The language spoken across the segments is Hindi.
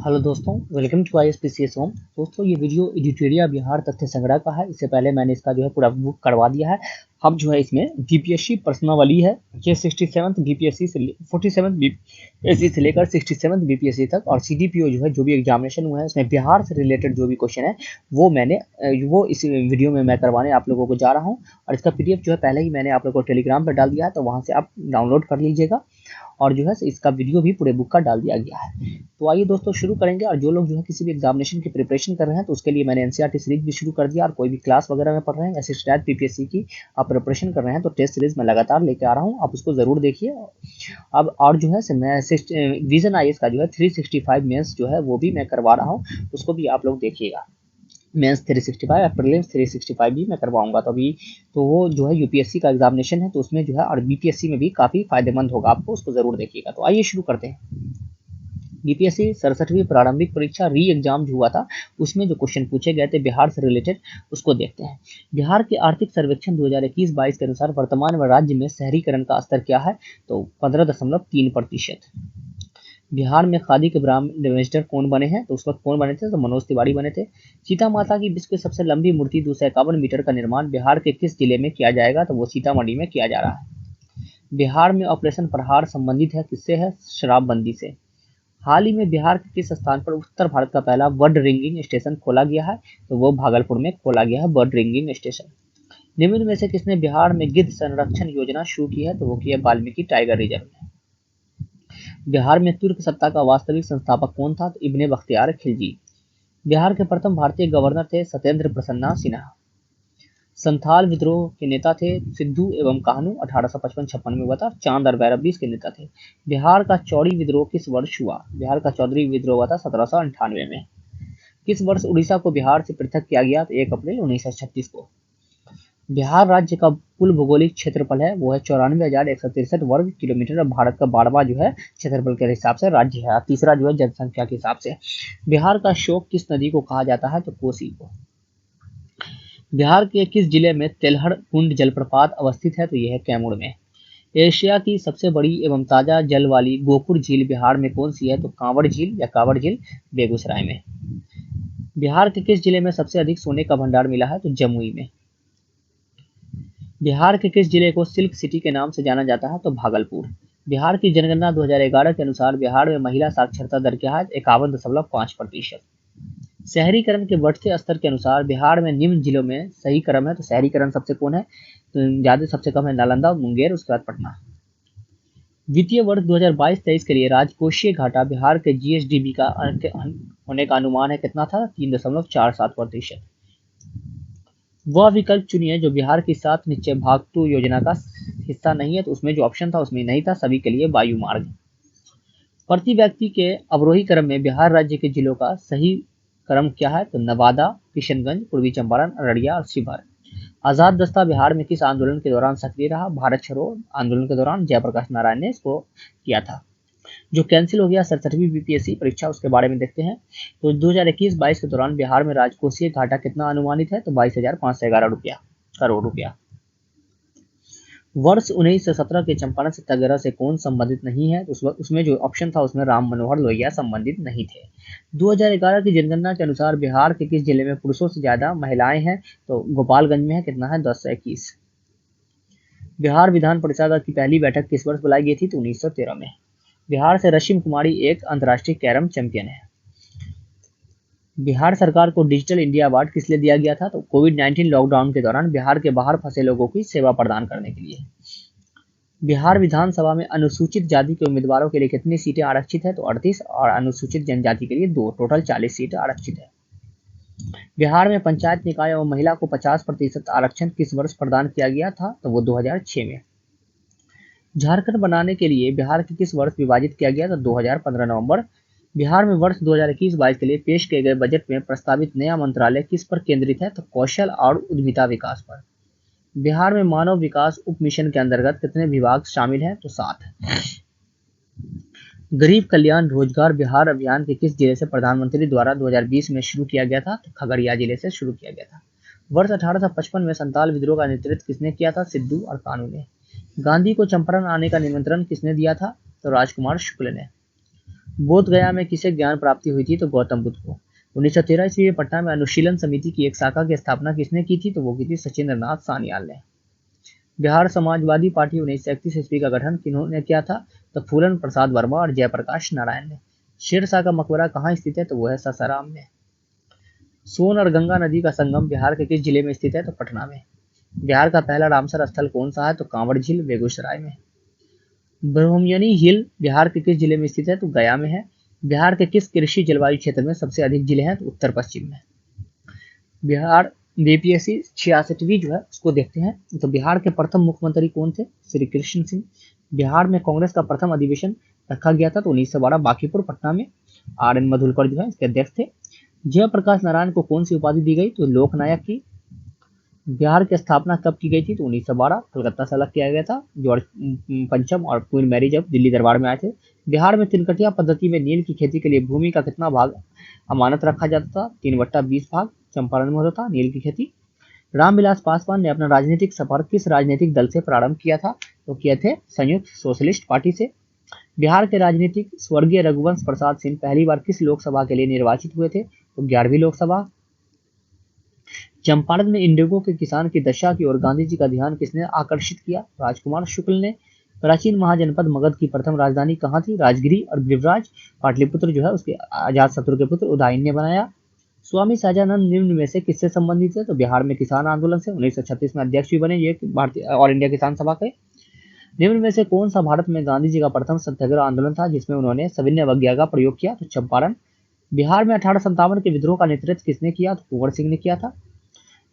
हेलो दोस्तों, वेलकम टू ISPCS होम। दोस्तों, ये वीडियो एडिटोरिया बिहार तथ्य संग्रह का है। इससे पहले मैंने इसका जो है पूरा बुक करवा दिया है। अब जो है इसमें बीपीएससी प्रश्नावली है, ये 67th बीपीएससी से 47th बीपीएससी से लेकर 67th बीपीएससी तक, और सीडीपीओ जो है जो भी एग्जामिनेशन हुआ है उसमें बिहार से रिलेटेड जो भी क्वेश्चन है वो वो इस वीडियो में मैं करवाने आप लोगों को जा रहा हूँ। और इसका पीडीएफ जो है पहले ही मैंने आप लोगों को टेलीग्राम पर डाल दिया है, तो वहाँ से आप डाउनलोड कर लीजिएगा। और जो है इसका वीडियो भी पूरे बुक का डाल दिया गया है। तो आइए दोस्तों शुरू करेंगे। और जो लोग जो है किसी भी एग्जामिनेशन की प्रिपरेशन कर रहे हैं तो उसके लिए मैंने एनसीईआरटी सीरीज भी शुरू कर दिया। और कोई भी क्लास वगैरह में पढ़ रहे हैं, ऐसे स्टैट पीपीएससी की आप प्रिपरेशन कर रहे हैं तो टेस्ट सीरीज में लगातार लेके आ रहा हूँ, आप उसको जरूर देखिए। अब और जो है मैं विजन आईएएस का जो है 365 मेंस जो है वो भी मैं करवा रहा हूँ, उसको भी आप लोग देखिएगा। मेंस 365 या प्रीलिम्स 365 भी मैं करवाऊंगा। तो अभी तो वो जो है यूपीएससी का एग्जामिनेशन है, तो उसमें जो है और बीपीएससी में भी काफ़ी फायदेमंद होगा आपको, उसको ज़रूर देखिएगा। तो आइए शुरू करते हैं। बीपीएससी 67वीं प्रारंभिक परीक्षा री एग्जाम जो हुआ था उसमें जो क्वेश्चन पूछे गए थे बिहार से रिलेटेड, उसको देखते हैं। बिहार के आर्थिक सर्वेक्षण 2021-22 के अनुसार वर्तमान में राज्य में शहरीकरण का स्तर क्या है, तो 15.3%। बिहार में खादी के ब्रांड एम्बेसडर कौन बने हैं, तो उस वक्त कौन बने थे, तो मनोज तिवारी बने थे। सीता माता की विश्व की सबसे लंबी मूर्ति 251 मीटर का निर्माण बिहार के किस जिले में किया जाएगा, तो वो सीतामढ़ी में किया जा रहा है। बिहार में ऑपरेशन प्रहार संबंधित है किससे, है शराबबंदी से। हाल ही में बिहार के किस स्थान पर उत्तर भारत का पहला बर्ड रिंगिंग स्टेशन खोला गया है, तो वो भागलपुर में खोला गया है बर्ड रिंगिंग स्टेशन। निम्न में से किसने बिहार में गिद्ध संरक्षण योजना शुरू की है, तो वो की है वाल्मीकि टाइगर रिजर्व में। बिहार में तुर्क सत्ता का वास्तविक संस्थापक कौन था, तो इब्ने बख्तियार खिलजी। बिहार के प्रथम भारतीय गवर्नर थे सत्येंद्र प्रसन्ना सिन्हा। संथाल विद्रोह के नेता थे सिद्धू एवं कान्हू, 1855-56 में हुआ था। चांद और भैरव भी इसके नेता थे। बिहार का चौड़ी विद्रोह किस वर्ष हुआ, बिहार का चौधरी विद्रोह हुआ था 1798 में। किस वर्ष उड़ीसा को बिहार से पृथक किया गया, तो 1 अप्रैल 1936 को। बिहार राज्य का कुल भौगोलिक क्षेत्रफल है वो है 94,163 वर्ग किलोमीटर। भारत का 12वां जो है क्षेत्रफल के हिसाब से राज्य है, तीसरा जो है जनसंख्या के हिसाब से। बिहार का शोक किस नदी को कहा जाता है, तो कोसी को। बिहार के किस जिले में तेलहड़ कुंड जलप्रपात अवस्थित है, तो यह है कैमूर में। एशिया की सबसे बड़ी एवं ताजा जल वाली गोपुर झील बिहार में कौन सी है, तो कांवड़ झील या कांवड़ झील बेगूसराय में। बिहार के किस जिले में सबसे अधिक सोने का भंडार मिला है, तो जमुई में। बिहार के किस जिले को सिल्क सिटी के नाम से जाना जाता है, तो भागलपुर। बिहार की जनगणना 2011 के अनुसार बिहार में महिला साक्षरता दर क्या है, 51.5%। शहरीकरण के बढ़ते स्तर के अनुसार बिहार में निम्न जिलों में सही क्रम है, तो शहरीकरण सबसे कौन है, तो ज्यादा सबसे कम है नालंदा, मुंगेर, उसके बाद पटना। वित्तीय वर्ष 2022-23 के लिए राजकोषीय घाटा बिहार के जीएसडीपी का होने का अनुमान है कितना था, 3.47%। वह विकल्प चुनिए जो बिहार की 7 निश्चय भाग 2 योजना का हिस्सा नहीं है, तो उसमें जो ऑप्शन था उसमें नहीं था, सभी के लिए वायु मार्ग। प्रति व्यक्ति के अवरोही क्रम में बिहार राज्य के जिलों का सही क्रम क्या है, तो नवादा, किशनगंज, पूर्वी चंपारण, अररिया और शिवहर। आजाद दस्ता बिहार में किस आंदोलन के दौरान सक्रिय रहा, भारत छोड़ो आंदोलन के दौरान जयप्रकाश नारायण ने इसको किया था। जो कैंसिल हो गया 67वीं बीपीएससी परीक्षा, उसके बारे में देखते हैं। तो 2021-22 के दौरान बिहार में राजकोषीय घाटा कितना अनुमानित है, तो 22,511 करोड़ रुपया। वर्ष 1917 के चंपारण सत्याग्रह से कौन संबंधित नहीं है, तो उसमें जो ऑप्शन था उसमें राम मनोहर लोहिया संबंधित नहीं थे। 2011 की जनगणना के अनुसार बिहार के किस जिले में पुरुषों से ज्यादा महिलाएं हैं, तो गोपालगंज में है, कितना है, 1021। बिहार विधान परिषद की पहली बैठक किस वर्ष बुलाई गई थी, तो 1913 में। बिहार से रश्मि कुमारी एक अंतर्राष्ट्रीय कैरम चैंपियन है। बिहार सरकार को डिजिटल इंडिया अवार्ड किस लिए दिया गया था, तो कोविड-19 लॉकडाउन के दौरान बिहार के बाहर फंसे लोगों की सेवा प्रदान करने के लिए। बिहार विधानसभा में अनुसूचित जाति के उम्मीदवारों के लिए कितनी सीटें आरक्षित है, तो 38, और अनुसूचित जनजाति के लिए 2, टोटल 40 सीटें आरक्षित है। बिहार में पंचायत निकाय और महिला को 50% आरक्षण किस वर्ष प्रदान किया गया था, तो वो 2006 में। झारखंड बनाने के लिए बिहार के किस वर्ष विभाजित किया गया, तो 2015 नवंबर। बिहार में वर्ष 2021-22 के लिए पेश किए गए बजट में प्रस्तावित नया मंत्रालय किस पर केंद्रित है, तो कौशल और उद्यमिता विकास पर। बिहार में मानव विकास उप मिशन के अंतर्गत कितने विभाग शामिल हैं, तो 7। गरीब कल्याण रोजगार बिहार अभियान के किस जिले से प्रधानमंत्री द्वारा 2020 में शुरू किया गया था, तो खगड़िया जिले से शुरू किया गया था। वर्ष 1855 में संताल विद्रोह का नेतृत्व किसने किया था, सिद्धू और कान्हू ने। गांधी को चंपारण आने का निमंत्रण किसने दिया था, तो राजकुमार शुक्ल ने। बोध गया में किसे ज्ञान प्राप्ति हुई थी? तो गौतम बुद्ध को। 1913 ईस्वी में पटना में अनुशीलन समिति की एक शाखा की स्थापना किसने की थी? तो वो की थी सचिंद्र नाथ सान्याल ने। बिहार समाजवादी पार्टी 1931 ईस्वी का गठन किन्होंने किया था? तो फूलन प्रसाद वर्मा और जयप्रकाश नारायण ने। शेरशाह का मकबरा कहाँ स्थित है? तो वो है सासाराम में। सोन और गंगा नदी का संगम बिहार के किस जिले में स्थित है? तो पटना में। बिहार का पहला रामसर स्थल कौन सा है? तो कांवड़ झील, बेगूसराय में। ब्रह्मयनी हिल बिहार के किस जिले में स्थित है? तो गया में है। बिहार के किस कृषि जलवायु क्षेत्र में सबसे अधिक जिले हैं? तो उत्तर पश्चिम में। बिहार बीपीएससी 66वीं जो है उसको देखते हैं। तो बिहार के प्रथम मुख्यमंत्री कौन थे? श्री कृष्ण सिंह। बिहार में कांग्रेस का प्रथम अधिवेशन रखा गया था तो 1912 बांकीपुर पटना में। आर एन मधुकर जो है इसके अध्यक्ष थे। जयप्रकाश नारायण को कौन सी उपाधि दी गई? तो लोकनायक की। बिहार की स्थापना कब की गई थी? तो 1912 कलकत्ता से अलग किया गया था। जॉर्ज पंचम और क्वीन मैरी जब दिल्ली दरबार में आए थे। बिहार में तिनकटिया पद्धति में नील की खेती के लिए भूमि का कितना भाग अमानत रखा जाता था? 3/20 भाग चंपारण में होता था नील की खेती। रामविलास पासवान ने अपना राजनीतिक सफर किस राजनीतिक दल से प्रारंभ किया था? तो किए थे संयुक्त सोशलिस्ट पार्टी से। बिहार के राजनीतिक स्वर्गीय रघुवंश प्रसाद सिंह पहली बार किस लोकसभा के लिए निर्वाचित हुए थे? तो 11वीं लोकसभा। चंपारण में इंडिगो के किसान की दशा की ओर गांधी जी का ध्यान किसने आकर्षित किया? राजकुमार शुक्ल ने। प्राचीन महाजनपद मगध की प्रथम राजधानी कहाँ थी? राजगिरी और गिरिराज पाटलिपुत्र जो है उसके अजात शत्रु के पुत्र उदयन ने बनाया। स्वामी सहजानंद निम्न में से किससे संबंधित है? तो बिहार में किसान आंदोलन से। 1936 में अध्यक्ष भी बने ये भारतीय ऑल इंडिया किसान सभा के। निम्न में से कौन सा भारत में गांधी जी का प्रथम सत्याग्रह आंदोलन था जिसमें उन्होंने सविनय अवज्ञा का प्रयोग किया? तो चंपारण। बिहार में 1857 के विद्रोह का नेतृत्व किसने किया? तो कुंवर सिंह ने किया था।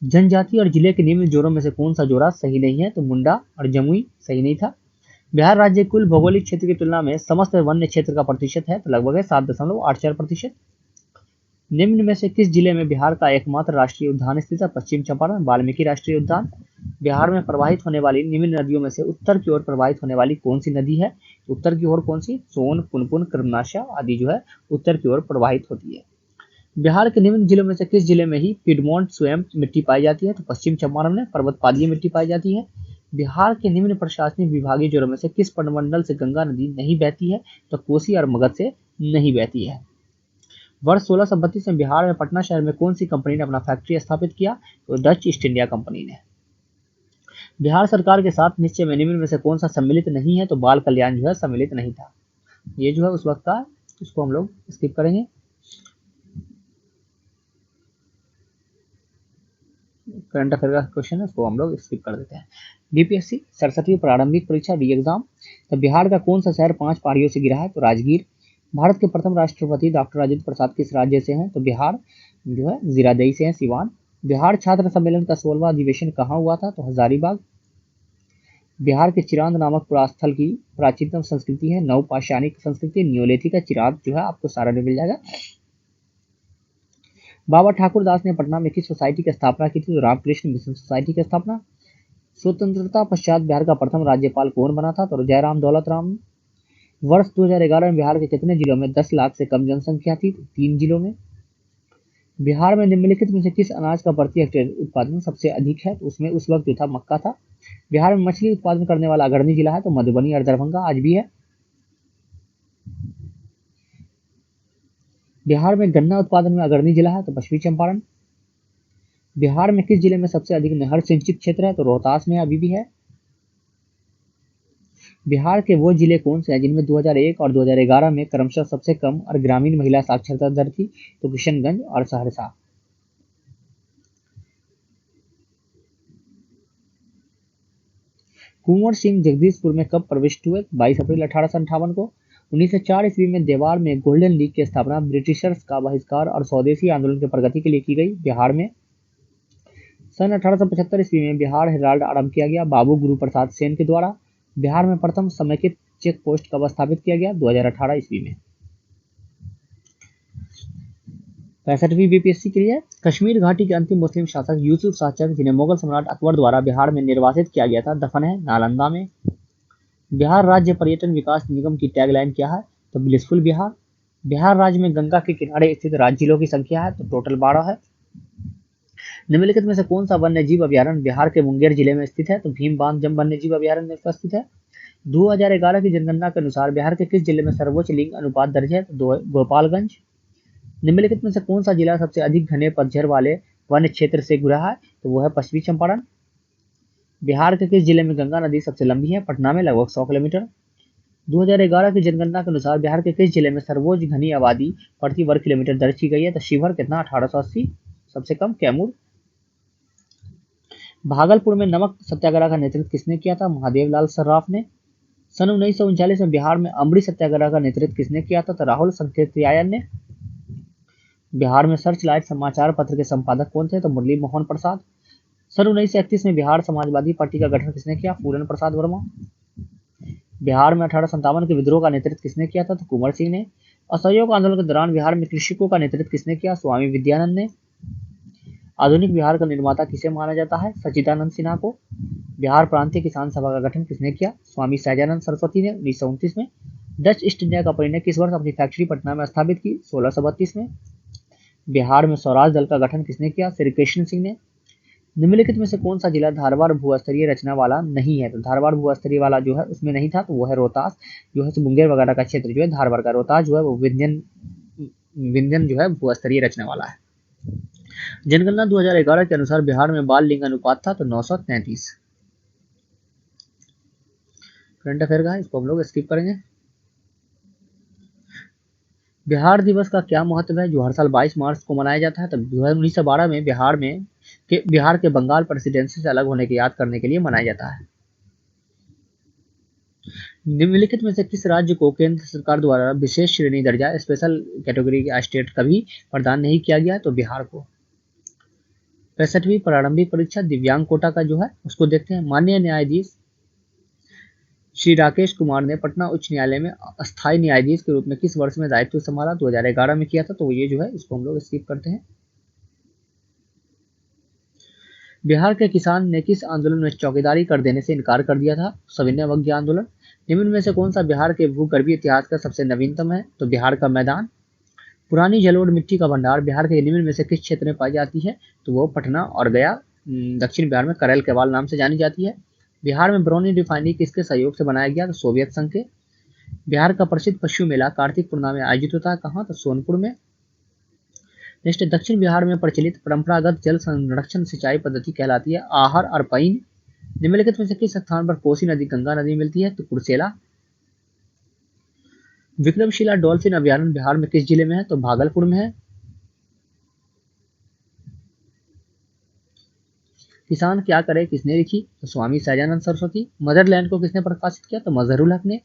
जनजाति और जिले के निम्न जोड़ों में से कौन सा जोड़ा सही नहीं है? तो मुंडा और जमुई सही नहीं था। बिहार राज्य कुल भौगोलिक क्षेत्र की तुलना में समस्त वन्य क्षेत्र का प्रतिशत है तो लगभग है 7.84%। निम्न में से किस जिले में बिहार का एकमात्र राष्ट्रीय उद्यान स्थित है? पश्चिम चंपारण वाल्मीकि राष्ट्रीय उद्यान। बिहार में प्रवाहित होने वाली निम्न नदियों में से उत्तर की ओर प्रवाहित होने वाली कौन सी नदी है? उत्तर की ओर कौन सी? सोन, पुनपुन, कर्मनाशा आदि जो है उत्तर की ओर प्रवाहित होती है। बिहार के निम्न जिलों में से किस जिले में ही पिडमोंट स्वयं मिट्टी पाई जाती है? तो पश्चिम चंपारण में पर्वतपातीय मिट्टी पाई जाती है। बिहार के निम्न प्रशासनिक विभागीय जिलों में से किस प्रमंडल से गंगा नदी नहीं बहती है? तो कोसी और मगध से नहीं बहती है। वर्ष 1632 में बिहार में पटना शहर में कौन सी कंपनी ने अपना फैक्ट्री स्थापित किया? तो डच ईस्ट इंडिया कंपनी ने। बिहार सरकार के साथ निश्चय में निम्न में से कौन सा सम्मिलित नहीं है? तो बाल कल्याण जो है सम्मिलित नहीं था। ये जो है उस वक्त का, इसको हम लोग स्किप करेंगे। करंट अफेयर का क्वेश्चन है उसको हम लोग स्किप कर देते हैं। बीपीएससी 67वीं प्रारंभिक परीक्षा री एग्जाम। तो बिहार का कौन सा शहर 5 पहाड़ियों से घिरा है? तो राजगीर। भारत के प्रथम राष्ट्रपति डॉक्टर राजेंद्र प्रसाद किस राज्य से हैं? तो बिहार जो है जीरादेई से हैं, सिवान। बिहार छात्र सम्मेलन का 16वां अधिवेशन कहाँ हुआ था? तो हजारीबाग। बिहार के चिरांद नामक पुरास्थल की प्राचीनतम संस्कृति है नवपाषाणिक संस्कृति, न्योलिथिक है। चिरांद जो है आपको सारा में मिल जाएगा। बाबा ठाकुर दास ने पटना में किस सोसाइटी की स्थापना की थी? तो रामकृष्ण मिशन सोसाइटी की स्थापना। स्वतंत्रता पश्चात बिहार का प्रथम राज्यपाल कौन बना था? तो जयराम दौलत राम। वर्ष 2011 में बिहार के कितने जिलों में 10 लाख से कम जनसंख्या थी? तो 3 जिलों में। बिहार में निम्नलिखित में से किस अनाज का प्रति हेक्टेयर उत्पादन सबसे अधिक है? तो उसमें उस वक्त जो था मक्का था। बिहार में मछली उत्पादन करने वाला अग्रणी जिला है तो मधुबनी और दरभंगा आज भी है। बिहार में गन्ना उत्पादन में अग्रणी जिला है तो पश्चिमी चंपारण। बिहार में किस जिले में सबसे अधिक नहर सिंचित क्षेत्र है? तो रोहतास में अभी भी है। बिहार के वो जिले कौन से हैं जिनमें 2001 और 2011 में क्रमशः सबसे कम और ग्रामीण महिला साक्षरता दर थी? तो किशनगंज और सहरसा। कुंवर सिंह जगदीशपुर में कब प्रविष्ट हुए? 22 अप्रैल 1858 को। 1904 ईस्वी में देवार में गोल्डन लीग की स्थापना ब्रिटिशर्स का बहिष्कार और स्वदेशी आंदोलन की प्रगति के लिए की गई। बिहार में सन 1875 ईस्वी में बिहार हेराल्ड आरंभ किया गया बाबू गुरु प्रसाद सेन के द्वारा। बिहार में प्रथम समेकित चेक पोस्ट कब स्थापित किया गया? 2018 ईस्वी में। 65वीं बीपीएससी के लिए कश्मीर घाटी के अंतिम मुस्लिम शासक यूसुफ शाह चंद जिन्हें मुगल सम्राट अकबर द्वारा बिहार में निर्वासित किया गया था दफन है नालंदा में। बिहार राज्य पर्यटन विकास निगम की टैगलाइन क्या है? तो ब्लिसफुल बिहार। बिहार राज्य में गंगा के किनारे स्थित राज्य जिलों की संख्या है तो टोटल 12 है। निम्नलिखित में से कौन सा वन्य जीव अभ्यारण्य बिहार के मुंगेर जिले में स्थित है? तो भीम बांध जम वन्य जीव अभ्यारण्य में उपस्थित है। 2011 की जनगणना के अनुसार बिहार के किस जिले में सर्वोच्च लिंग अनुपात दर्ज है? तो गोपालगंज। निम्नलिखित में से कौन सा जिला सबसे अधिक घने पतझड़ वाले वन्य क्षेत्र से घिरा है? तो वो है पश्चिमी चंपारण। बिहार के किस जिले में गंगा नदी सबसे लंबी है? पटना में लगभग 100 किलोमीटर। 2011 की जनगणना के अनुसार बिहार के किस जिले में सर्वोच्च घनी आबादी प्रति वर्ग किलोमीटर दर्ज की गई है? तो शिवहर कितना? 1880। सबसे कम कैमूर। भागलपुर में नमक सत्याग्रह का नेतृत्व किसने किया था? महादेव लाल सर्राफ ने। सन 1939 में बिहार में अमृत सत्याग्रह का नेतृत्व किसने किया था? तो राहुल संकृत्यायन ने। बिहार में सर्च लाइट समाचार पत्र के संपादक कौन थे? तो मुरली मोहन प्रसाद। सन 1931 में बिहार समाजवादी पार्टी का गठन किसने किया? पूरन प्रसाद वर्मा। बिहार में 1857 के विद्रोह का नेतृत्व किसने किया था? तो कुंवर सिंह ने। असहयोग आंदोलन के दौरान बिहार में कृषकों का नेतृत्व किसने किया? स्वामी विद्यानंद ने। आधुनिक बिहार का निर्माता किसे माना जाता है? सच्चिदानंद सिन्हा को। बिहार प्रांतीय किसान सभा का गठन किसने किया? स्वामी सहजानंद सरस्वती ने 1929 में। डच ईस्ट इंडिया कंपनी ने किस वर्ष अपनी फैक्ट्री पटना में स्थापित की? 1632 में। बिहार में स्वराज दल का गठन किसने किया? श्री कृष्ण सिंह ने। निम्नलिखित में से कौन सा जिला धारवाड़ भूस्तरीय रचना वाला नहीं है? तो धारवाड़ भूस्तरीय वाला जो है उसमें नहीं था, तो वो है रोहतास। जो है मुंगेर वगैरह का क्षेत्र जो है धारवाड़ का, रोहतास जो है वो विंध्यन जो है भूस्तरीय रचना वाला है। जनगणना 2011 के अनुसार बिहार में बाल लिंग अनुपात था तो 933। करंट अफेयर का है, इसको हम लोग स्किप करेंगे। बिहार दिवस का क्या महत्व है जो हर साल 22 मार्च को मनाया जाता है? तो 1912 में बिहार के बंगाल प्रेसिडेंसी से अलग होने की याद करने के लिए मनाया जाता है। निम्नलिखित में से किस राज्य को केंद्र सरकार द्वारा विशेष श्रेणी दर्जा स्पेशल कैटेगरी स्टेट कभी प्रदान नहीं किया गया? तो बिहार को। 65वीं प्रारंभिक परीक्षा दिव्यांग कोटा का जो है उसको देखते हैं। माननीय न्यायाधीश श्री राकेश कुमार ने पटना उच्च न्यायालय में अस्थायी न्यायाधीश के रूप में किस वर्ष में दायित्व संभाला? 2011 में किया था, तो ये जो है इसको हम लोग स्किप करते हैं। बिहार के किसान ने किस आंदोलन में चौकीदारी कर देने से इनकार कर दिया था? सविनय अवज्ञा आंदोलन। निम्न में से कौन सा बिहार के भूगर्भीय इतिहास का सबसे नवीनतम है? तो बिहार का मैदान। पुरानी जलोढ़ मिट्टी का भंडार बिहार के निम्न में से किस क्षेत्र में पाई जाती है? तो वो पटना और गया दक्षिण बिहार में करैल केवाल नाम से जानी जाती है। बिहार में बरौनी रिफाइनरी किसके सहयोग से बनाया गया? तो सोवियत संघ के। बिहार का प्रसिद्ध पशु मेला कार्तिक पूर्णिमा में आयोजित होता है कहाँ? तो सोनपुर में। नेक्स्ट, दक्षिण बिहार में प्रचलित परंपरागत जल संरक्षण सिंचाई पद्धति कहलाती है आहर और पैन। निम्नलिखित में से किस स्थान पर कोसी नदी गंगा नदी मिलती है? तो कुर्सेला। विक्रमशिला डॉल्फिन अभ्यारण्य बिहार में किस जिले में है? तो भागलपुर में है। किसान क्या करे किसने लिखी? तो स्वामी सहजानंद सरस्वती। मदरलैंड को किसने प्रकाशित किया? तो मजहरुल हक ने।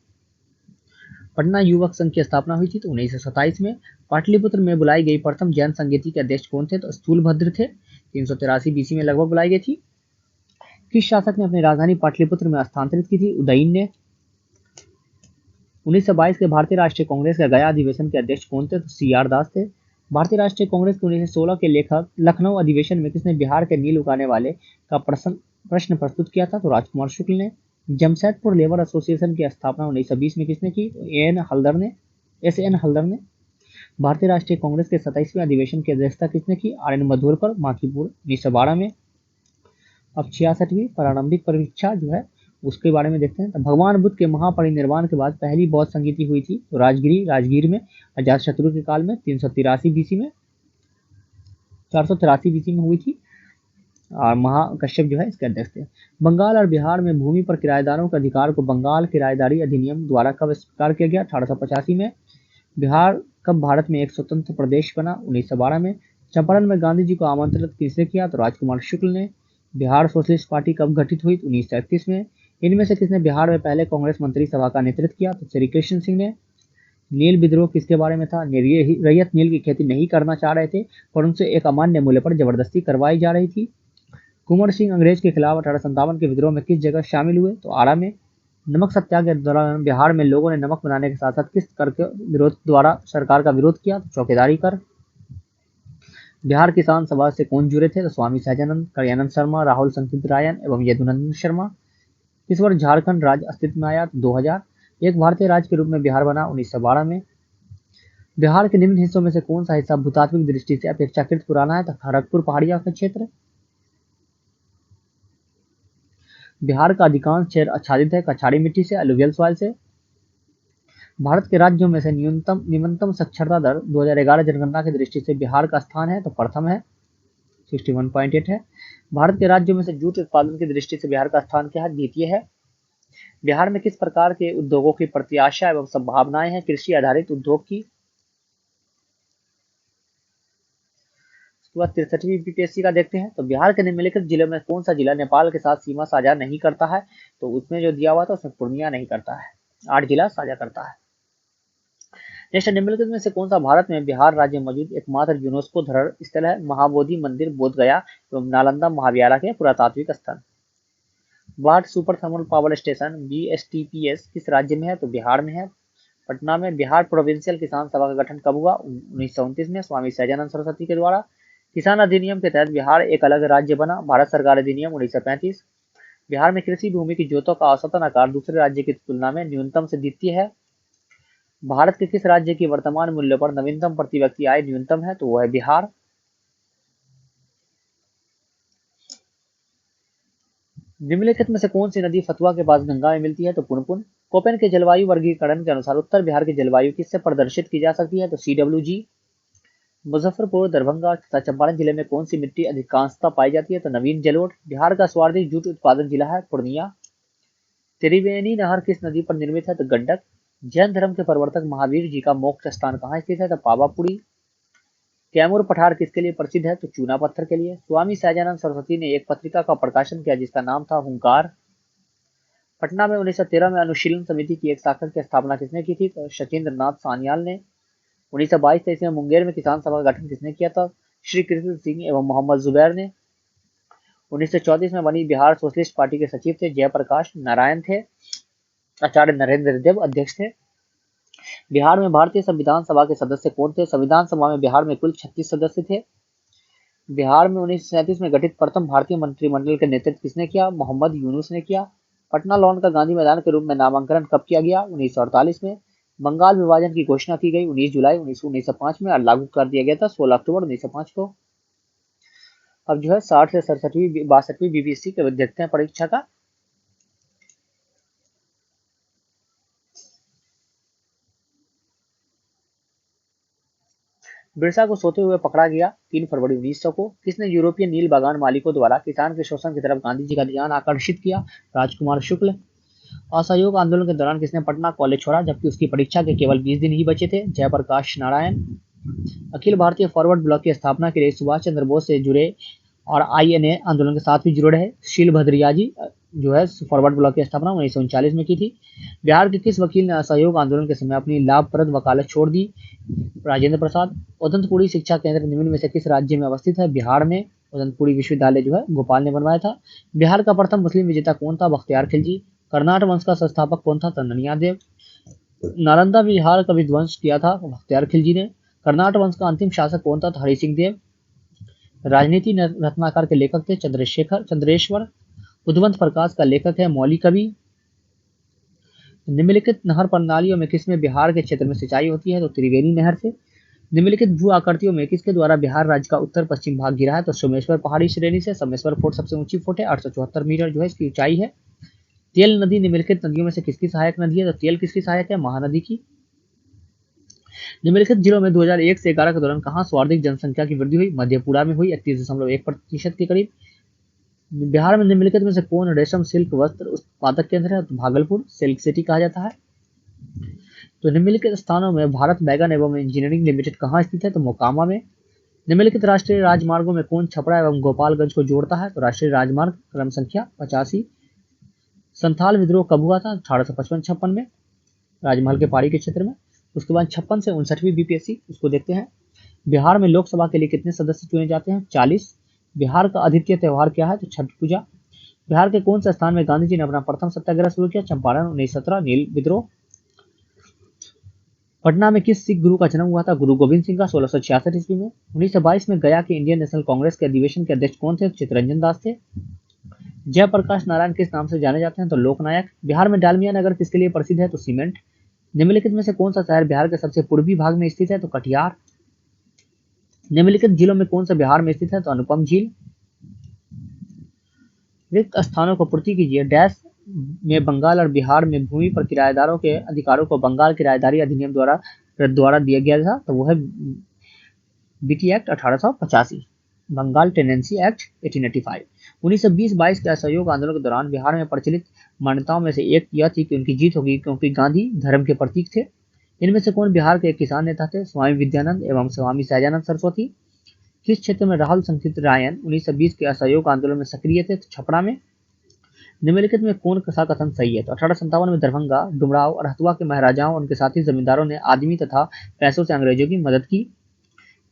पटना युवक संघ की स्थापना हुई थी तो 1927 में। पाटलिपुत्र में बुलाई गई प्रथम जैन संगीति के अध्यक्ष कौन थे? तो स्थूलभद्र थे। 383 बीसी में लगभग बुलाई गई थी। किस शासक ने अपनी राजधानी पाटलिपुत्र में स्थानांतरित की थी? उदयन ने। 1922 के भारतीय राष्ट्रीय कांग्रेस के गया अधिवेशन के अध्यक्ष कौन थे? तो CR दास थे। भारतीय राष्ट्रीय कांग्रेस के 1916 के लेखक लखनऊ अधिवेशन में किसने बिहार के नील उगाने वाले का प्रश्न प्रस्तुत किया था? तो राजकुमार शुक्ल ने। जमशेदपुर लेबर एसोसिएशन की स्थापना 1920 में किसने की? SN हल्दर ने। भारतीय राष्ट्रीय कांग्रेस के 27वें अधिवेशन की अध्यक्षता किसने की? RN मधुरकर माकीपुर 1912 में। अब 66वीं प्रारंभिक परीक्षा जो है उसके बारे में देखते हैं। तो भगवान बुद्ध के महापरिनिर्वाण के बाद पहली बौद्ध संगीति हुई थी तो राजगीर में अजातशत्रु के काल में 383 बीसी में 483 बीसी में हुई थी। और महाकश्यप जो है इसके अध्यक्ष थे। बंगाल और बिहार में भूमि पर किराएदारों के अधिकार को बंगाल किराएदारी अधिनियम द्वारा कब स्वीकार किया गया? 1885 में। बिहार कब भारत में एक स्वतंत्र प्रदेश बना? 1912 में। चंपारण में गांधी जी को आमंत्रित किसने किया? तो राजकुमार शुक्ल ने। बिहार सोशलिस्ट पार्टी कब गठित हुई? 1931 में। इनमें से किसने बिहार में पहले कांग्रेस मंत्री सभा का नेतृत्व किया? तो श्री कृष्ण सिंह ने। नील विद्रोह किसके बारे में था? रैयत नील की खेती नहीं करना चाह रहे थे पर उनसे एक अमान्य मूल्य पर जबरदस्ती करवाई जा रही थी। कुंवर सिंह अंग्रेज के खिलाफ 1857 के विद्रोह में किस जगह शामिल हुए? तो आरा में। नमक सत्याग्रह के दौरान बिहार में लोगों ने नमक बनाने के साथ साथ किस कर के विरोध द्वारा सरकार का विरोध किया? तो चौकीदारी कर। बिहार किसान सभा से कौन जुड़े थे? तो स्वामी सहजानंद, कल्याणंद शर्मा, राहुल संकृतरायन एवं यदुनंदन शर्मा। किस वर्ष झारखंड राज्य अस्तित्व में आया? तो 2000। एक भारतीय राज्य के रूप में बिहार बना 1912 में। बिहार के निम्न हिस्सों में से कौन सा हिस्सा भूतात्विक दृष्टि से अपेक्षाकृत पुराना है? तो खड़गपुर पहाड़िया का क्षेत्र। बिहार का अधिकांश क्षेत्र आच्छादित है कछाड़ी मिट्टी से, अलुवियल सॉइल से। भारत के राज्यों में से न्यूनतम साक्षरता दर 2011 जनगणना की दृष्टि से बिहार का स्थान है तो प्रथम है, 61.8 है। भारत के राज्यों में से जूट उत्पादन की दृष्टि से बिहार का स्थान क्या है, द्वितीय है। बिहार में किस प्रकार के उद्योगों की प्रत्याशा एवं संभावनाएं हैं, कृषि आधारित उद्योग की। उसके बाद 63वीं बीपीएससी का देखते हैं, तो बिहार के निम्नलिखित जिलों में कौन सा जिला नेपाल के साथ सीमा साझा नहीं करता है, तो उसमें जो दिया हुआ था उसमें पूर्णिया नहीं करता है, 8 जिला साझा करता है। नेक्स्ट, निम्नलिखित में से कौन सा भारत में बिहार राज्य मौजूद एकमात्र यूनेस्को धरोहर स्थल है, महाबोधि मंदिर बोधगया एवं नालंदा महाविद्यालय के पुरातात्विक स्थल। वाट super thermal power station BSTPS किस राज्य में है, तो बिहार में है, पटना में। बिहार प्रोविंशियल किसान सभा का गठन कब हुआ, 1929 में, स्वामी सहजानंद सरस्वती के द्वारा। किसान अधिनियम के तहत बिहार एक अलग राज्य बना, भारत सरकार अधिनियम 1935। बिहार में कृषि भूमि की जोतों का औसतन आकार दूसरे राज्य की तुलना में न्यूनतम से द्वितीय है। भारत के किस राज्य की वर्तमान मूल्य पर नवीनतम प्रति व्यक्ति आय न्यूनतम है, तो वह है बिहार। निम्नलिखित में से कौन सी नदी फतुहा के पास गंगा में मिलती है, तो पुनपुन। कोपेन के जलवायु वर्गीकरण के अनुसार उत्तर बिहार की जलवायु किससे प्रदर्शित की जा सकती है, तो CWG। मुजफ्फरपुर, दरभंगा तथा चंपारण जिले में कौन सी मिट्टी अधिकांशतः पाई जाती है, तो नवीन जलोढ़। बिहार का सर्वाधिक जूट उत्पादन जिला है पूर्णिया। त्रिवेणी नहर किस नदी पर निर्मित है, तो गंडक। जैन धर्म के प्रवर्तक महावीर जी का मोक्ष स्थान कहाँ स्थित है, तो पावापुरी। कैमूर पठार किसके लिए प्रसिद्ध है, तो चूना पत्थर के लिए। स्वामी सहजानंद सरस्वती ने एक पत्रिका का प्रकाशन किया जिसका नाम था हुंकार। पटना में 1913 में अनुशीलन समिति की एक शाखा की स्थापना किसने की थी, तो सचिंद्र नाथ सान्याल ने। 1922-23 में मुंगेर में किसान सभा का गठन किसने किया था, श्री कृष्ण सिंह एवं मोहम्मद जुबैर ने। 1934 में बनी बिहार सोशलिस्ट पार्टी के सचिव थे जयप्रकाश नारायण थे। आचार्य नरेंद्र देव अध्यक्ष थे। बिहार में भारतीय संविधान सभा के सदस्य कौन थे, संविधान सभा में बिहार में कुल 36 सदस्य थे। बिहार में 1937 में गठित प्रथम भारतीय मंत्रिमंडल का नेतृत्व किसने किया, मोहम्मद यूनुस ने किया। पटना लॉन का गांधी मैदान के रूप में नामांकन कब किया गया, 1948 में। बंगाल विभाजन की घोषणा की गई 19 जुलाई 1905 में और लागू कर दिया गया था 16 अक्टूबर 1905 को। अब जो है 60 से 62वीं बीपीएससी के देखते हैं परीक्षा का। बिरसा को सोते हुए पकड़ा गया 3 फरवरी 1900 को। किसने यूरोपीय नील बागान मालिकों द्वारा किसान के शोषण की तरफ गांधी जी का ध्यान आकर्षित किया, राजकुमार शुक्ल। असहयोग आंदोलन के दौरान किसने पटना कॉलेज छोड़ा जबकि उसकी परीक्षा के केवल 20 दिन ही बचे थे, जयप्रकाश नारायण। अखिल भारतीय फॉरवर्ड ब्लॉक की स्थापना के लिए सुभाष चंद्र बोस से जुड़े और INA आंदोलन के साथ भी जुड़े रहे शीलभद्रिया जी जो है फॉरवर्ड ब्लॉक की स्थापना 1939 में की थी। बिहार के किस वकील ने असहयोग आंदोलन के समय अपनी लाभप्रद वकालत छोड़ दी, राजेंद्र प्रसाद। उदंतपुरी शिक्षा केंद्र निम्न में से किस राज्य में अवस्थित है, बिहार में। उदंतपुरी विश्वविद्यालय जो है भोपाल ने बनवाया था। बिहार का प्रथम मुस्लिम विजेता कौन था, बख्तियार खिलजी। कर्नाटक वंश का संस्थापक कौन था, तननिया देव। नालंदा बिहार का विध्वंस किया था बख्तियार खिलजी ने। कर्नाटक वंश का अंतिम शासक कौन था, हरि सिंह देव। राजनीति रत्नाकर के लेखक थे चंद्रेश्वर। उद्वंत प्रकाश का लेखक है मौली कवि। निम्नलिखित नहर प्रणालियों में किसमें बिहार के क्षेत्र में सिंचाई होती है, तो त्रिवेणी नहर से। निम्नलिखित भू आकृतियों में किसके द्वारा बिहार राज्य का उत्तर पश्चिम भाग घिरा है, तो सोमेश्वर पहाड़ी श्रेणी से। सोमेश्वर फोर्ट सबसे ऊंची फोर्ट है, 874 मीटर जो है इसकी ऊंचाई है। तेल नदी निम्नलिखित नदियों में से किसकी सहायक नदी है, तो तेल किसकी सहायक है, महानदी की। निम्नलिखित जिलों में 2001 से 11 के दौरान कहाँ सर्वाधिक जनसंख्या की वृद्धि हुई, मधेपुरा में हुई 31.1% के करीब। बिहार में निम्नलिखित में से कौन रेशम सिल्क वस्त्र उत्पादक केंद्र है, तो भागलपुर सिल्क सिटी कहा जाता है। तो निम्नलिखित स्थानों में भारत बैगन एवं इंजीनियरिंग लिमिटेड कहाँ स्थित है, तो मोकामा में। निम्नलिखित राष्ट्रीय राजमार्गों में कौन छपरा एवं गोपालगंज को जोड़ता है, तो राष्ट्रीय राजमार्ग क्रम संख्या 85। संथाल विद्रोह कब हुआ था, 1855-56 में, राजमहल के पहाड़ी के क्षेत्र में। उसके बाद 56 से 59वीं बीपीएससी उसको देखते हैं। बिहार में लोकसभा के लिए कितने सदस्य चुने जाते हैं, 40। बिहार का अद्वितीय त्योहार क्या है, तो छठ पूजा। बिहार के कौन से स्थान में गांधी जी ने अपना प्रथम सत्याग्रह शुरू किया, चंपारण 1917 नील विद्रोह। पटना में किस सिख गुरु का जन्म हुआ था, गुरु गोविंद सिंह का 1666 ईस्वी में। 1922 में गया के इंडियन नेशनल कांग्रेस के अधिवेशन के अध्यक्ष कौन थे, चित्तरंजन दास थे। जयप्रकाश नारायण किस नाम से जाने जाते हैं, तो लोकनायक। बिहार में डालमिया नगर किसके लिए प्रसिद्ध है, तो सीमेंट। निम्नलिखित में से कौन सा शहर बिहार के सबसे पूर्वी भाग में स्थित है, तो कटिहार। निम्नलिखित जिलों में कौन सा बिहार में स्थित है, तो अनुपम झील। रिक्त स्थानों को पूर्ति कीजिए। डैश में बंगाल और बिहार में भूमि पर किराएदारों के अधिकारों को बंगाल किराएदारी अधिनियम द्वारा दिया गया था, तो वो है BT act 1885, Bengal tenancy act 1885। 1920-22 के असहयोग आंदोलन के दौरान बिहार में प्रचलित मान्यताओं में से एक यह थी कि उनकी जीत होगी, क्योंकि गांधी धर्म के प्रतीक थे। इनमें से कौन बिहार के एक किसान नेता थे? स्वामी विद्यानंद एवं स्वामी सहजानंद सरस्वती। किस क्षेत्र में राहुल संकित रायन 1920 के असहयोग आंदोलन में सक्रिय थे? तो छपरा में। निम्नलिखित में कौन सा कथन सही है? तो 1857 में दरभंगा, डुमराव और हथुआ के महाराजाओं और उनके साथी जमींदारों ने आदमी तथा पैसों से अंग्रेजों की मदद की।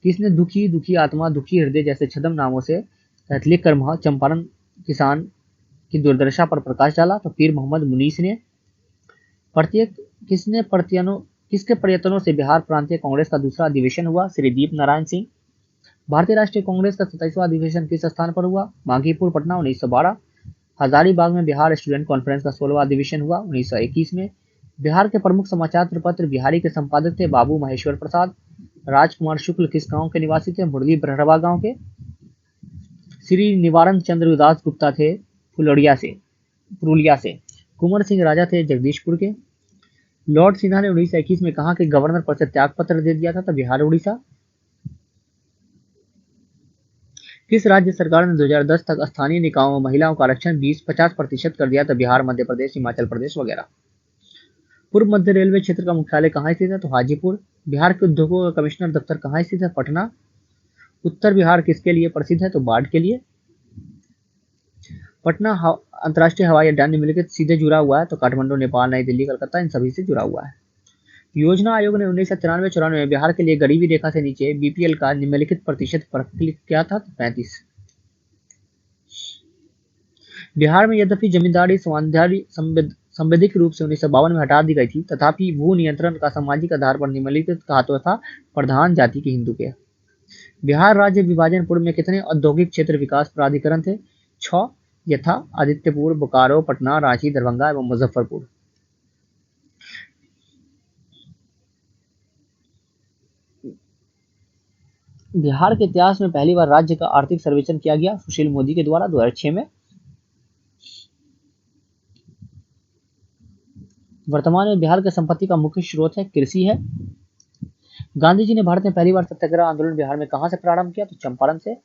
किसने दुखी दुखी आत्मा दुखी हृदय जैसे छद्म नामों से लिखकर चंपारण किसान की दुर्दशा पर प्रकाश डाला? तो पीर मोहम्मद मुनीस ने। किसके प्रयत्नों से बिहार प्रांतीय कांग्रेस का दूसरा अधिवेशन हुआ? श्री दीप नारायण सिंह। भारतीय राष्ट्रीय कांग्रेस का 27वां अधिवेशन किस स्थान पर हुआ? बांकीपुर, पटना, 1912। हजारीबाग में बिहार स्टूडेंट कॉन्फ्रेंस का 16वां अधिवेशन हुआ 1921 में। बिहार के प्रमुख समाचार पत्र बिहारी के संपादक थे बाबू महेश्वर प्रसाद। राजकुमार शुक्ल किस गांव के निवासी थे? मुरली ब्रहरवा गांव के। श्री निवारण चंद्र उदास गुप्ता थे पुरुलिया से। कुंवर सिंह राजा थे जगदीशपुर के। लॉर्ड सिन्हा ने 1921 में कहा कि गवर्नर पद से त्याग पत्र दे दिया था? तो बिहार उड़ीसा। किस राज्य सरकार ने 2010 तक स्थानीय निकायों में महिलाओं का आरक्षण 50% कर दिया? तो बिहार, मध्य प्रदेश, हिमाचल प्रदेश वगैरह। पूर्व मध्य रेलवे क्षेत्र का मुख्यालय कहाँ स्थित है? तो हाजीपुर। बिहार के उद्योगों का कमिश्नर दफ्तर कहाँ स्थित है? पटना। उत्तर बिहार किसके लिए प्रसिद्ध है? तो बाढ़ के लिए। पटना अंतर्राष्ट्रीय हवाई अड्डा निम्नलिखित सीधे जुड़ा हुआ है? तो काठमांडू, नेपाल, नई दिल्ली, कलकत्ता, इन सभी से जुड़ा हुआ है। योजना आयोग ने 1993-94 में बिहार के लिए गरीबी रेखा से नीचे बीपीएल का निम्नलिखित प्रतिशत पर क्लिक किया था? तो 35। बिहार में यद्यपि जमींदारी संवैधानिक रूप से 1952 में हटा दी गई थी, तथापि भू नियंत्रण का सामाजिक आधार पर निम्नलिखित कहा था प्रधान जाति के हिंदू के। बिहार राज्य विभाजन पूर्व में कितने औद्योगिक क्षेत्र विकास प्राधिकरण थे? 6, यथा आदित्यपुर, बोकारो, पटना, रांची, दरभंगा एवं मुजफ्फरपुर। बिहार के इतिहास में पहली बार राज्य का आर्थिक सर्वेक्षण किया गया सुशील मोदी के द्वारा 2006 में। वर्तमान में बिहार के संपत्ति का मुख्य स्रोत है कृषि है। गांधी जी ने भारत में पहली बार सत्याग्रह आंदोलन बिहार में कहां से प्रारंभ किया? तो चंपारण से।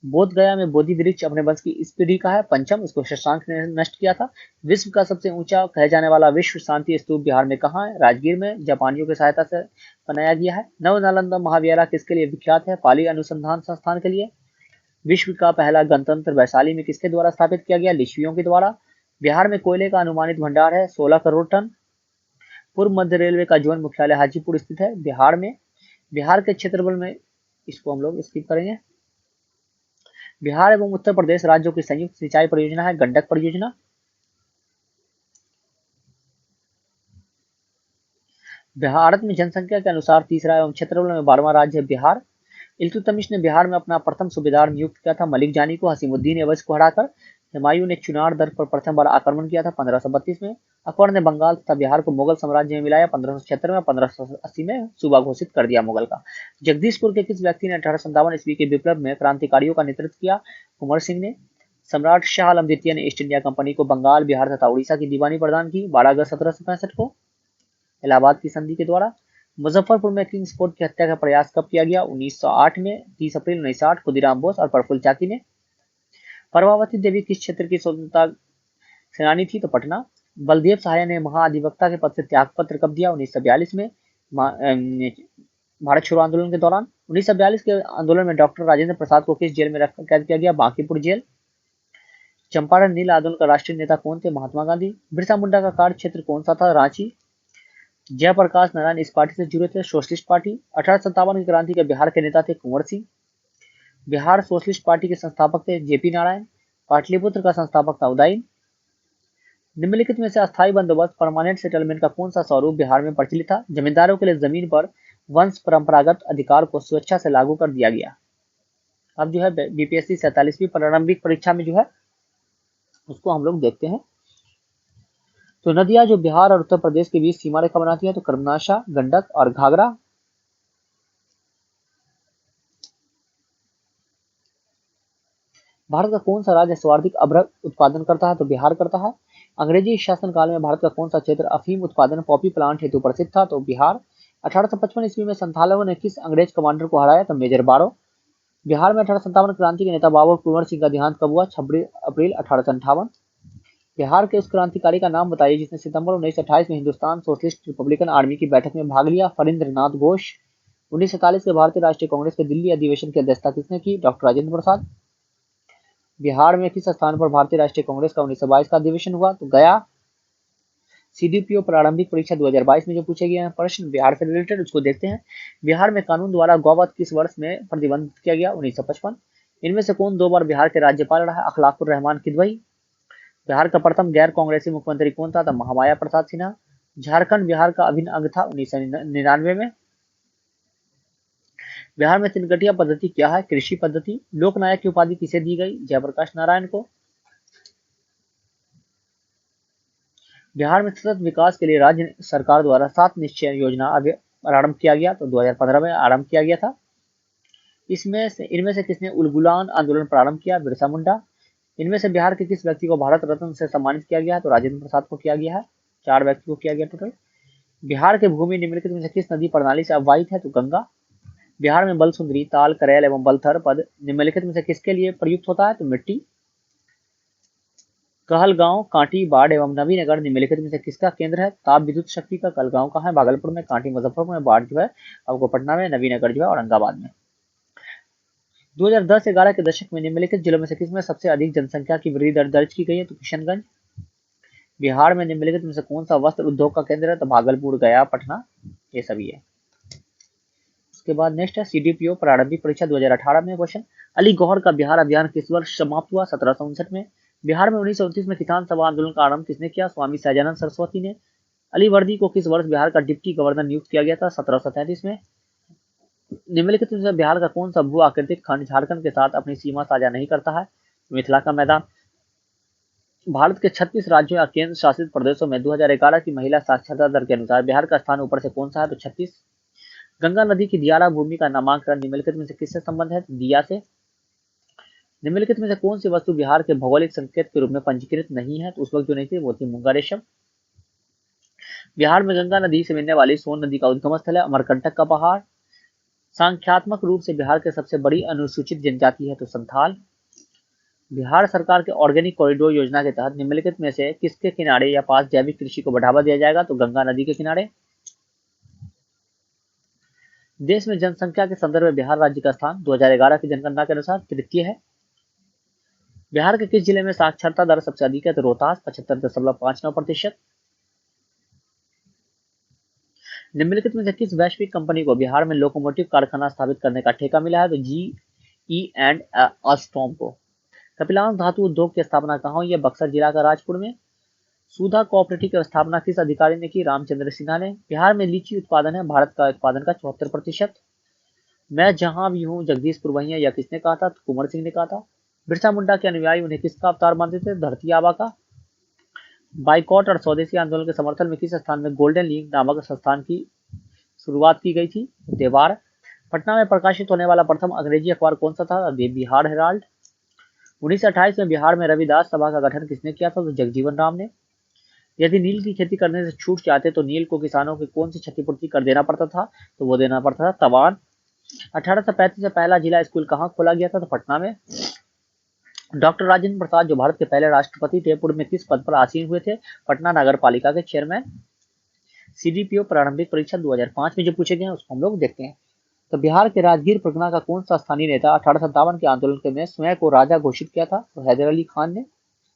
बोध गया में बोधि वृक्ष अपने वंश की इस पीढ़ी का है पंचम, इसको शशांक ने नष्ट किया था। विश्व का सबसे ऊंचा कहे जाने वाला विश्व शांति स्तूप बिहार में कहाँ है? राजगीर में, जापानियों की सहायता से बनाया गया है। नव नालंदा महाविद्यालय किसके लिए विख्यात है? पाली अनुसंधान संस्थान के लिए। विश्व का पहला गणतंत्र वैशाली में किसके द्वारा स्थापित किया गया? लिच्छवियों के द्वारा। बिहार में कोयले का अनुमानित भंडार है 16 करोड़ टन। पूर्व मध्य रेलवे का जोन मुख्यालय हाजीपुर स्थित है बिहार में। बिहार के क्षेत्रफल में, इसको हम लोग स्किप करेंगे। बिहार एवं उत्तर प्रदेश राज्यों की संयुक्त सिंचाई परियोजना है गंडक परियोजना। भारत में जनसंख्या के अनुसार तीसरा एवं क्षेत्रफल में 12वां राज्य है बिहार। इल्तुतमिश ने बिहार में अपना प्रथम सूबेदार नियुक्त किया था मलिक जानी को हसीमुद्दीन एवज को हराकर। हुमायूं ने चुनार दर पर प्रथम बार आक्रमण किया था 1532 में। अकबर ने बंगाल तथा बिहार को मुगल साम्राज्य में मिलाया 1576 में। 1580 में सूबा घोषित कर दिया मुगल का। जगदीशपुर के किस व्यक्ति ने 1857 ईस्वी के विप्लव में क्रांतिकारियों का नेतृत्व किया? कुंवर सिंह ने। सम्राट शाह आलम द्वितीय ने ईस्ट इंडिया कंपनी को बंगाल, बिहार तथा उड़ीसा की दीवानी प्रदान की 12 अगस्त 1765 को इलाहाबाद की संधि के द्वारा। मुजफ्फरपुर में किंग्स फोर्ट की हत्या का प्रयास कब किया गया? 1908 में। 30 अप्रैल 1908 खुदीराम बोस और प्रफुल्ल चाकी ने। प्रभावती देवी किस क्षेत्र की स्वतंत्रता सेनानी थी? तो पटना। बलदेव सहाय ने महाधिवक्ता के पद से त्यागपत्र कब दिया? 1942 में, भारत छोड़ो आंदोलन के दौरान। 1942 के आंदोलन में डॉक्टर राजेंद्र प्रसाद को किस जेल में रखकर कैद किया गया? बांकीपुर जेल। चंपारण नील आंदोलन का राष्ट्रीय नेता कौन थे? महात्मा गांधी। बिरसा मुंडा का कार्य क्षेत्र कौन सा था? रांची। जयप्रकाश नारायण इस पार्टी से जुड़े थे? Socialist party. 1857 की क्रांति के बिहार के नेता थे कुंवर सिंह। बिहार सोशलिस्ट पार्टी के संस्थापक थे जेपी नारायण। पाटलिपुत्र का संस्थापक था उदयन। निम्नलिखित में से अस्थायी बंदोबस्त परमानेंट सेटलमेंट का कौन सा स्वरूप बिहार में प्रचलित था? जमींदारों के लिए जमीन पर वंश परंपरागत अधिकार को स्वेच्छा से लागू कर दिया गया। अब जो है बीपीएससी 47वीं प्रारंभिक परीक्षा में जो है उसको हम लोग देखते हैं। तो नदियां जो बिहार और उत्तर प्रदेश के बीच सीमा रेखा बनाती है तो कर्मनाशा, गंडक और घाघरा। भारत का कौन सा राज्य सर्वाधिक अभ्रक उत्पादन करता है? तो बिहार करता है। अंग्रेजी शासनकाल में भारत का कौन सा क्षेत्र अफीम उत्पादन पॉपी प्लांट हेतु प्रसिद्ध था? तो बिहार। 1855 ईस्वी में संथालों ने किस अंग्रेज कमांडर को हराया? तो मेजर बारो। बिहार में 1857 क्रांति के नेता बाबा कुंवर सिंह का देहांत कब हुआ? 26 अप्रैल 1858। बिहार के उस क्रांतिकारी का नाम बताइए जिसने सितंबर 1928 में हिंदुस्तान सोशलिस्ट रिपब्लिकन आर्मी की बैठक में भाग लिया? फरींद्र नाथ घोष। 1947 के भारतीय राष्ट्रीय कांग्रेस के दिल्ली अधिवेशन की अध्यक्षता किसने की? डॉक्टर राजेंद्र प्रसाद। बिहार में किस स्थान पर भारतीय राष्ट्रीय कांग्रेस का 1922 का अधिवेशन हुआ? तो गया। सीडीपीओ प्रारंभिक परीक्षा 2022 में जो पूछे गए हैं प्रश्न बिहार से रिलेटेड उसको देखते हैं। बिहार में कानून द्वारा गौवध किस वर्ष में प्रतिबंधित किया गया? 1955। इनमें से कौन 2 बार बिहार के राज्यपाल रहा? अखलाकुर रहमान किदवई। बिहार का प्रथम गैर कांग्रेसी मुख्यमंत्री कौन था? महामाया प्रसाद सिन्हा। झारखंड बिहार का अभिन्न अंग था 1999 में। बिहार में तिनकटिया पद्धति क्या है? कृषि पद्धति। लोकनायक की उपाधि किसे दी गई? जयप्रकाश नारायण को। बिहार में सतत विकास के लिए राज्य सरकार द्वारा 7 निश्चय योजना आरंभ किया गया? तो 2015 में आरंभ किया गया था। इनमें से किसने उलगुलान आंदोलन प्रारंभ किया? बिरसा मुंडा। इनमें से बिहार के किस व्यक्ति को भारत रत्न से सम्मानित किया गया? तो राजेंद्र प्रसाद को किया गया है। 4 व्यक्ति को किया गया टोटल। बिहार के भूमि निम्नलिखित में से किस नदी प्रणाली से अववाहित है? तो गंगा। बिहार में बल सुंदरी, ताल, करेल एवं बलथर पद निम्नलिखित में से किसके लिए प्रयुक्त होता है? तो मिट्टी। कहलगांव, कांटी, बाढ़ एवं नवीनगर निम्नलिखित में से किसका केंद्र है? ताप विद्युत शक्ति का। कहलगांव कहाँ है? भागलपुर में। कांटी मुजफ्फरपुर में। बाढ़ जो है आपको पटना में। नवीनगर जो है औरंगाबाद में। 2010-11 के दशक में निम्नलिखित जिलों में से किसमें सबसे अधिक जनसंख्या की वृद्धि दर दर्ज की गई है? तो किशनगंज। बिहार में निम्नलिखित में से कौन सा वस्त्र उद्योग का केंद्र है? तो भागलपुर, गया, पटना ये सभी है। उसके बाद नेक्स्ट है सीडीपीओ प्रारंभिक परीक्षा 2018 में क्वेश्चन। अली गौहर का बिहार अभियान किस वर्ष समाप्त हुआ? 1759 में। बिहार में 1929 में किसान सभा आंदोलन का आरंभ किसने किया? स्वामी सहजानंद सरस्वती ने। अली वर्दी को किस वर्ष बिहार का डिप्टी गवर्नर नियुक्त किया गया था? 1733 में। निम्नलिखित में से बिहार का कौन सा भू आकृतिक खंड झारखंड के साथ अपनी सीमा साझा नहीं करता है? मिथिला का मैदान। भारत के 36 राज्यों या केंद्र शासित प्रदेशों में 2011 की महिला साक्षरता दर के अनुसार बिहार का स्थान ऊपर से कौन सा है? तो 36। गंगा नदी की दियारा भूमि का नामांकन निम्नलिखित में से किससे संबंध है? दिया से। निम्नलिखित में से कौन सी वस्तु बिहार के भौगोलिक संकेत के रूप में पंजीकृत नहीं है? तो उस वक्त जो नहीं थी वो थी मूंगा रेशम। बिहार में गंगा नदी से मिलने वाली सोन नदी का उद्गम स्थल है अमरकंटक का पहाड़। सांख्यात्मक रूप से बिहार के सबसे बड़ी अनुसूचित जनजाति है तो संथाल। बिहार सरकार के ऑर्गेनिक कॉरिडोर योजना के तहत निम्नलिखित में से किसके किनारे या पास जैविक कृषि को बढ़ावा दिया जाएगा? तो गंगा नदी के किनारे। देश में जनसंख्या के संदर्भ में बिहार राज्य का स्थान 2011 की जनगणना के अनुसार तृतीय है। बिहार के किस जिले में साक्षरता दर सबसे अधिक है? तो रोहतास 75.59%। निम्नलिखित में से किस वैश्विक कंपनी को बिहार में लोकोमोटिव कारखाना स्थापित करने का ठेका मिला है? तो GE&, अस्टॉम को। कपिलांश धातु उद्योग की स्थापना कहाँ हुई है? बक्सर जिला का राजपुर में। सुधा कोऑपरेटिव की स्थापना किस अधिकारी ने की? रामचंद्र सिन्हा ने। बिहार में लीची उत्पादन है भारत का उत्पादन का 74%। मैं जहां भी हूँ जगदीशपुर वही है, यह किसने कहा था? तो कुंवर सिंह ने कहा था। बिरसा मुंडा के अनुयायी उन्हें किसका अवतार मानते थे? धरती आबा का। बाइकॉट और स्वदेशी आंदोलन के समर्थन में किस स्थान में गोल्डन लीग नामक संस्थान की शुरुआत की गई थी? देवार। पटना में प्रकाशित होने वाला प्रथम अंग्रेजी अखबार कौन सा था? बिहार हेराल्ड। 1928 में बिहार में रविदास सभा का गठन किसने किया था? तो जगजीवन राम ने। यदि नील की खेती करने से छूट चाहते तो नील को किसानों की कौन सी क्षतिपूर्ति कर देना पड़ता था? तो वो देना पड़ता था तवान। 1835 में पहला जिला स्कूल कहाँ खोला गया था? तो पटना में। डॉक्टर राजेंद्र प्रसाद जो भारत के पहले राष्ट्रपति थे पूर्व में किस पद पर आसीन हुए थे? पटना नगर पालिका के चेयरमैन। सीडीपीओ प्रारंभिक परीक्षा 2005 में जो पूछे गए हैं उसको हम लोग देखते हैं। तो बिहार के राजगीर परगना का कौन सा स्थानीय नेता 1857 के आंदोलन में स्वयं को राजा घोषित किया था? तो हैदर अली खान ने।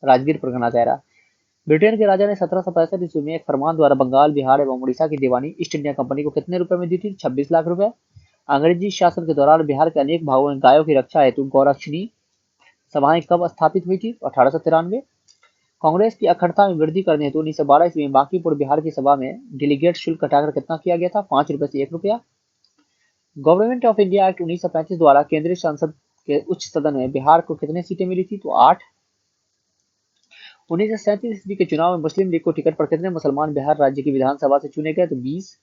राजगीर परगना कह रहा। ब्रिटेन के राजा ने 1765 ईस्वी में एक फरमान द्वारा बंगाल, बिहार एवं उड़ीसा की दीवानी ईस्ट इंडिया कंपनी को कितने रुपए में दी थी? 26 लाख रुपए। अंग्रेजी शासन के दौरान बिहार के अनेक भागों में गायों की रक्षा हेतु गौरक्षणी सभाएं कब स्थापित हुई थी? 1893। कांग्रेस की अखंडता में वृद्धि करने हेतु 1912 ईस्वी में बांकीपुर बिहार की सभा में डेलीगेट शुल्क घटाकर कितना किया गया था? 5 रुपए से 1 रुपया। गवर्नमेंट ऑफ इंडिया एक्ट 1935 द्वारा केंद्रीय संसद के उच्च सदन में बिहार को कितनी सीटें मिली थी? तो 8। 1937 ईस्वी के चुनाव में मुस्लिम लीग को टिकट पर कितने मुसलमान बिहार राज्य की विधानसभा से चुने गए? तो 20।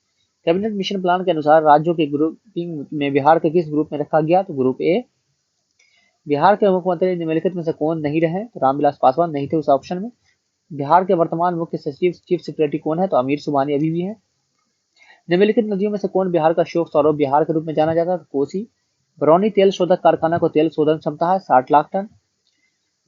कैबिनेट मिशन प्लान के अनुसार राज्यों के ग्रुपिंग में बिहार के किस ग्रुप में रखा गया? तो ग्रुप ए। बिहार के मुख्यमंत्री निम्नलिखित में से कौन नहीं रहे? तो रामविलास पासवान नहीं थे उस ऑप्शन में। बिहार के वर्तमान मुख्य सचिव चीफ सेक्रेटरी कौन है? तो अमीर सुबहानी अभी भी है। निम्नलिखित नदियों में से कौन बिहार का शोक सौरभ बिहार के रूप में जाना जाता है? तो कोसी। बरौनी तेल शोधक कारखाना को तेल शोधन क्षमता है 60 लाख टन।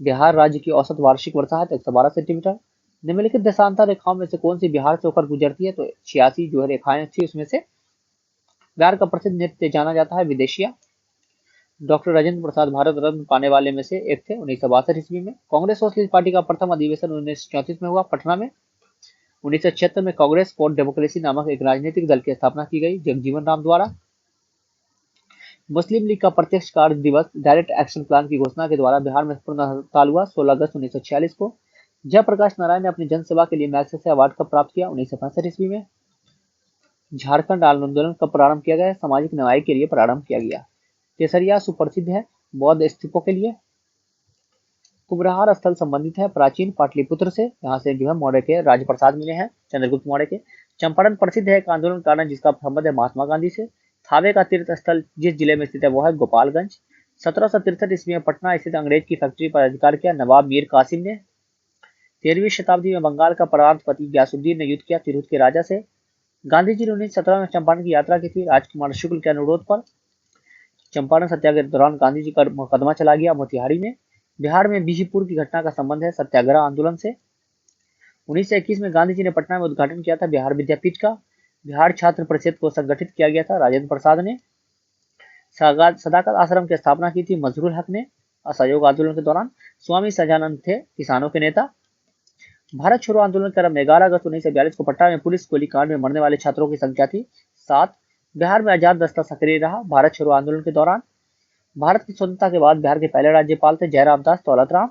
बिहार राज्य की औसत वार्षिक वर्षा है तो 112 सेंटीमीटर। निम्नलिखित देशांतर रेखाओं में से कौन सी बिहार से होकर गुजरती है? तो 86 जो है रेखाएं थी उसमें से बिहार का प्रसिद्ध नृत्य जाना जाता है विदेशिया। डॉक्टर राजेंद्र प्रसाद भारत रत्न पाने वाले में से एक थे 1962 ईस्वी में। कांग्रेस सोशलिस्ट पार्टी का प्रथम अधिवेशन 1934 में हुआ पटना में। 1976 में कांग्रेस फॉर डेमोक्रेसी नामक एक राजनीतिक दल की स्थापना की गई जगजीवन राम द्वारा। मुस्लिम लीग का प्रत्यक्ष कार्य दिवस डायरेक्ट एक्शन प्लान की घोषणा के द्वारा बिहार में पूर्ण हड़ताल हुआ 16 अगस्त 1946 को। जयप्रकाश नारायण ने अपनी जनसेवा के लिए मैग्सेसे अवार्ड कब प्राप्त किया? 1965 ईस्वी में। झारखंड आंदोलन कब प्रारंभ किया गया? सामाजिक न्याय के लिए प्रारंभ किया गया। केसरिया सुप्रसिद्ध है बौद्ध स्तूपों के लिए। कुम्भरहार स्थल संबंधित है प्राचीन पाटलिपुत्र से, यहाँ से जो है मौर्य के राजप्रसाद मिले हैं चंद्रगुप्त मौर्य के। चंपारण प्रसिद्ध है एक आंदोलन कारण जिसका संबंध है महात्मा गांधी से। थावे का तीर्थ स्थल जिस जिले में स्थित है वो है गोपालगंज। 1763 ईस्वी में पटना स्थित अंग्रेज की फैक्ट्री पर अधिकार किया नवाब मीर कासिम ने। 13वीं शताब्दी में बंगाल का प्रांतपति ग्यासुद्दीन ने युद्ध किया तिरहुत के राजा से। गांधी जी ने 1917 में चंपारण की यात्रा की थी राजकुमार शुक्ल के अनुरोध पर। चंपारण सत्याग्रह के दौरान गांधी जी का मुकदमा चला गया मोतिहारी में। बिहार में बीजीपुर की घटना का संबंध है सत्याग्रह आंदोलन से। 1921 में गांधी जी ने पटना में उद्घाटन किया था बिहार विद्यापीठ का। बिहार छात्र परिषद को संगठित किया गया था राजेंद्र प्रसाद ने। सदाकत आश्रम की स्थापना की थी मजरूल हक ने असहयोग आंदोलन के दौरान। स्वामी सजानंद थे किसानों के नेता। भारत छोड़ो आंदोलन के क्रम 11 अगस्त 1942 को पटना में पुलिस गोलीकांड में मरने वाले छात्रों की संख्या थी 7। बिहार में आजाद दस्ता सक्रिय रहा भारत छोड़ो आंदोलन के दौरान। भारत की स्वतंत्रता के बाद बिहार के पहले राज्यपाल थे जयराम दास दौलत राम।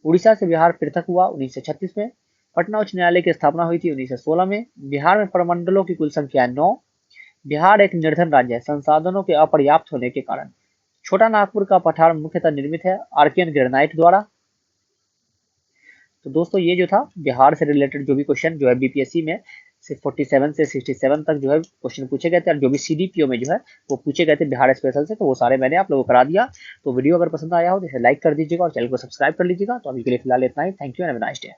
उड़ीसा से बिहार पृथक हुआ 1936 में। पटना उच्च न्यायालय की स्थापना हुई थी 1916 में। बिहार में प्रमंडलों की कुल संख्या 9। बिहार एक निर्धन राज्य है संसाधनों के अपर्याप्त होने के कारण। छोटा नागपुर का पठार मुख्यतः निर्मित है आर्कियन ग्रेनाइट द्वारा। तो दोस्तों ये जो था बिहार से रिलेटेड जो भी क्वेश्चन जो है बीपीएससी में 47 से 67 तक जो है क्वेश्चन पूछे गए थे और जो भी सीडीपीओ में जो है वो पूछे गए थे बिहार स्पेशल से, तो वो सारे मैंने आप लोगों को करा दिया। तो वीडियो अगर पसंद आया हो तो इसे लाइक कर दीजिएगा और चैनल को सब्सक्राइब कर लीजिएगा। तो अभी के लिए फिलहाल इतना ही। Thank you and have a nice day.